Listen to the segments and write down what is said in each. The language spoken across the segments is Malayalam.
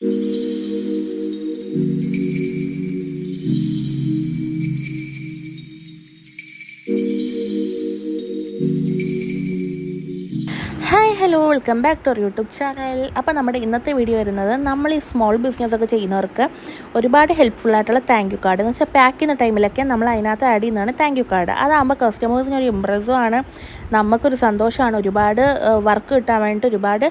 Hi hello welcome back to our YouTube channel. അപ്പോൾ നമ്മുടെ ഇന്നത്തെ വീഡിയോ വരുന്നത് നമ്മൾ ഈ സ്മോൾ ബിസിനസ്സൊക്കെ ചെയ്യുന്നവർക്ക് ഒരുപാട് ഹെൽപ്ഫുള്ളായിട്ടുള്ള താങ്ക് യു കാർഡ് എന്ന് വെച്ചാൽ പാക്ക് ചെയ്യുന്ന ടൈമിലൊക്കെ നമ്മൾ അതിനകത്ത് ആഡ് ചെയ്യുന്നതാണ് താങ്ക് യു കാർഡ്. അതാകുമ്പോൾ കസ്റ്റമേഴ്സിന് ഒരു ഇമ്പ്രസ്സും ആണ്, നമുക്കൊരു സന്തോഷമാണ്. ഒരുപാട് വർക്ക് കിട്ടാൻ വേണ്ടിയിട്ട് ഒരുപാട്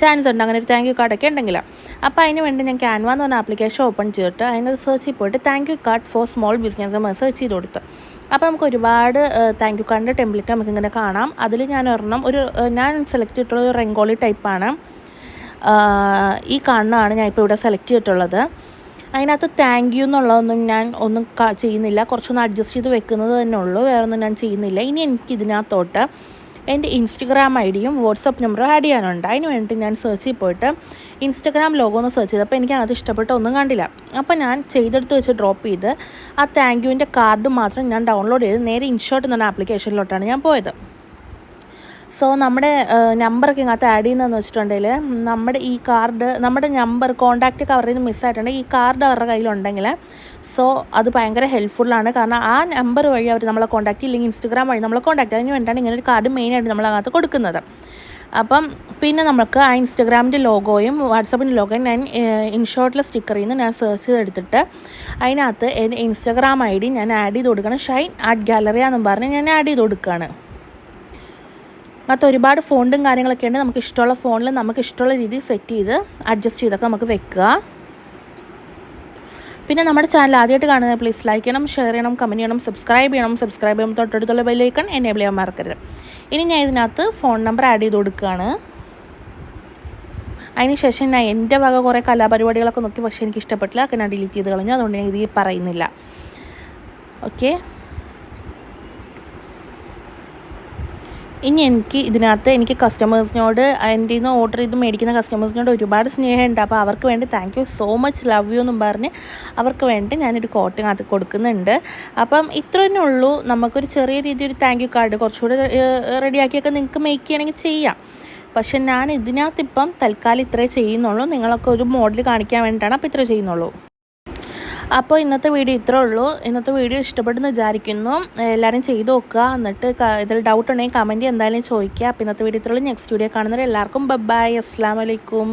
ചാൻസ് ഉണ്ട് അങ്ങനെ ഒരു താങ്ക് യു കാർഡൊക്കെ ഉണ്ടെങ്കിൽ. അപ്പോൾ അതിന് വേണ്ടി ഞാൻ ക്യാൻവ എന്ന് പറഞ്ഞ ആപ്ലിക്കേഷൻ ഓപ്പൺ ചെയ്തിട്ട് അതിൻ്റെ സെർച്ചിൽ പോയിട്ട് thank you card four small business search ചെയ്ത് കൊടുത്തു. അപ്പോൾ നമുക്ക് ഒരുപാട് താങ്ക് യു കാർഡിൻ്റെ ടെംപ്ലേറ്റ് നമുക്കിങ്ങനെ കാണാം. അതിൽ ഞാൻ ഒരെണ്ണം ഞാൻ സെലക്ട് ചെയ്തിട്ടുള്ള ഒരു റെങ്കോളി ടൈപ്പാണ്. ഈ കാണുന്നതാണ് ഞാൻ ഇപ്പോൾ ഇവിടെ സെലക്ട് ചെയ്തിട്ടുള്ളത്. അതിനകത്ത് താങ്ക് യു എന്നുള്ളതൊന്നും ഞാൻ ഒന്നും ചെയ്യുന്നില്ല, കുറച്ചൊന്ന് അഡ്ജസ്റ്റ് ചെയ്ത് വെക്കുന്നത് തന്നെ ഉള്ളൂ, വേറൊന്നും ഞാൻ ചെയ്യുന്നില്ല. ഇനി എനിക്ക് ഇതിനകത്തോട്ട് എൻ്റെ ഇൻസ്റ്റഗ്രാം ഐ ഡിയും വാട്സപ്പ് നമ്പറും ആഡ് ചെയ്യാനുണ്ട്. അതിന് വേണ്ടി ഞാൻ സെർച്ചിൽ പോയിട്ട് ഇൻസ്റ്റഗ്രാം ലോഗോ ഒന്ന് സെർച്ച് ചെയ്തപ്പോൾ എനിക്ക് അത് ഇഷ്ടപ്പെട്ട ഒന്നും കണ്ടില്ല. അപ്പോൾ ഞാൻ ചെയ്തെടുത്ത് വെച്ച് ഡ്രോപ്പ് ചെയ്ത് ആ താങ്ക് യുവിൻ്റെ കാർഡ് മാത്രം ഞാൻ ഡൗൺലോഡ് ചെയ്ത് നേരെ ഇൻഷോട്ട് എന്ന ആപ്ലിക്കേഷനിലോട്ടാണ് ഞാൻ പോയത്. സോ നമ്മുടെ നമ്പറൊക്കെ ഇതിനകത്ത് ആഡ് ചെയ്യുന്നതെന്ന് വെച്ചിട്ടുണ്ടെങ്കിൽ നമ്മുടെ ഈ കാർഡ്, നമ്മുടെ നമ്പർ കോൺടാക്റ്റ് കവറിൽ നിന്ന് മിസ്സായിട്ടുണ്ടെങ്കിൽ ഈ കാർഡ് അവരുടെ കയ്യിലുണ്ടെങ്കിൽ സോ അത് ഭയങ്കര ഹെൽപ്ഫുള്ളാണ്. കാരണം ആ നമ്പർ വഴി അവർ നമ്മളെ കോൺടാക്റ്റ്, ഇല്ലെങ്കിൽ ഇൻസ്റ്റഗ്രാം വഴി നമ്മളെ കോൺടാക്റ്റ്, അതിന് വേണ്ടിയിട്ടാണ് ഇങ്ങനെ ഒരു കാർഡ് മെയിനായിട്ട് നമ്മളതിനകത്ത് കൊടുക്കുന്നത്. അപ്പം പിന്നെ നമുക്ക് ആ ഇൻസ്റ്റഗ്രാമിൻ്റെ ലോഗോയും വാട്സപ്പിൻ്റെ ലോഗോയും ഞാൻ ഇൻഷോട്ടിലെ സ്റ്റിക്കറിൽ നിന്ന് ഞാൻ സെർച്ച് ചെയ്തെടുത്തിട്ട് അതിനകത്ത് എൻ്റെ ഇൻസ്റ്റഗ്രാം ഐ ഡി ഞാൻ ആഡ് ചെയ്ത് കൊടുക്കണം. ഷൈൻ ആർട്ട് ഗാലറിയാന്നും പറഞ്ഞ് ഞാൻ ആഡ് ചെയ്ത് കൊടുക്കുകയാണ്. അങ്ങനത്തെ ഒരുപാട് ഫോണ്ടും കാര്യങ്ങളൊക്കെ ഉണ്ട്. നമുക്ക് ഇഷ്ടമുള്ള ഫോണിൽ നമുക്ക് ഇഷ്ടമുള്ള രീതിയിൽ സെറ്റ് ചെയ്ത് അഡ്ജസ്റ്റ് ചെയ്തൊക്കെ നമുക്ക് വെക്കുക. പിന്നെ നമ്മുടെ ചാനൽ ആദ്യമായിട്ട് കാണുന്നത് പ്ലീസ് ലൈക്ക് ചെയ്യണം, ഷെയർ ചെയ്യണം, കമൻറ്റ് ചെയ്യണം, സബ്സ്ക്രൈബ് ചെയ്യുമ്പോൾ തൊട്ടടുത്തുള്ള ബെല്ലൈക്കൺ എനേബിൾ ചെയ്യാൻ മറക്കരുത്. ഇനി ഞാൻ ഇതിനകത്ത് ഫോൺ നമ്പർ ആഡ് ചെയ്ത് കൊടുക്കുകയാണ്. അതിനുശേഷം ഞാൻ എൻ്റെ വക കുറേ കലാപരിപാടികളൊക്കെ നോക്കി, പക്ഷേ എനിക്ക് ഇഷ്ടപ്പെട്ടില്ല, ഒക്കെ ഞാൻ ഡിലീറ്റ് ചെയ്ത് കളഞ്ഞു. അതുകൊണ്ട് ഞാൻ ഇതിൽ പറയുന്നില്ല. ഓക്കെ, ഇനി എനിക്ക് കസ്റ്റമേഴ്സിനോട്, എൻ്റെ നിന്ന് ഓർഡർ ചെയ്ത് മേടിക്കുന്ന കസ്റ്റമേഴ്സിനോട് ഒരുപാട് സ്നേഹമുണ്ട്. അപ്പോൾ അവർക്ക് വേണ്ടി thank you so much, love you എന്നും പറഞ്ഞ് അവർക്ക് വേണ്ടി ഞാനൊരു കോട്ടിങ് അത് കൊടുക്കുന്നുണ്ട്. അപ്പം ഇത്ര തന്നെ ഉള്ളൂ. നമുക്കൊരു ചെറിയ രീതിയിൽ ഒരു താങ്ക് യു കാർഡ് കുറച്ചുകൂടി റെഡിയാക്കിയൊക്കെ നിങ്ങൾക്ക് മേക്ക് ചെയ്യണമെങ്കിൽ ചെയ്യാം. പക്ഷെ ഞാൻ ഇതിനകത്തിപ്പം തൽക്കാലം ഇത്രേ ചെയ്യുന്നുള്ളൂ. നിങ്ങളൊക്കെ ഒരു മോഡൽ കാണിക്കാൻ വേണ്ടിയിട്ടാണ് അപ്പോൾ ഇത്രേ ചെയ്യുന്നുള്ളൂ. അപ്പോൾ ഇന്നത്തെ വീഡിയോ ഇത്രേ ഉള്ളൂ. ഇന്നത്തെ വീഡിയോ ഇഷ്ടപ്പെടുന്നു വിചാരിക്കുന്നു. എല്ലാവരും ചെയ്ത് നോക്കുക. എന്നിട്ട് ഇതിൽ ഡൗട്ട് ഉണ്ടെങ്കിൽ കമൻറ്റ് എന്തായാലും ചോദിക്കുക. അപ്പോൾ ഇന്നത്തെ വീഡിയോ ഇത്രേ ഉള്ളൂ. നെക്സ്റ്റ് വീഡിയോ കാണുന്നവരെ എല്ലാവർക്കും ബൈ, അസ്സലാമു അലൈക്കും.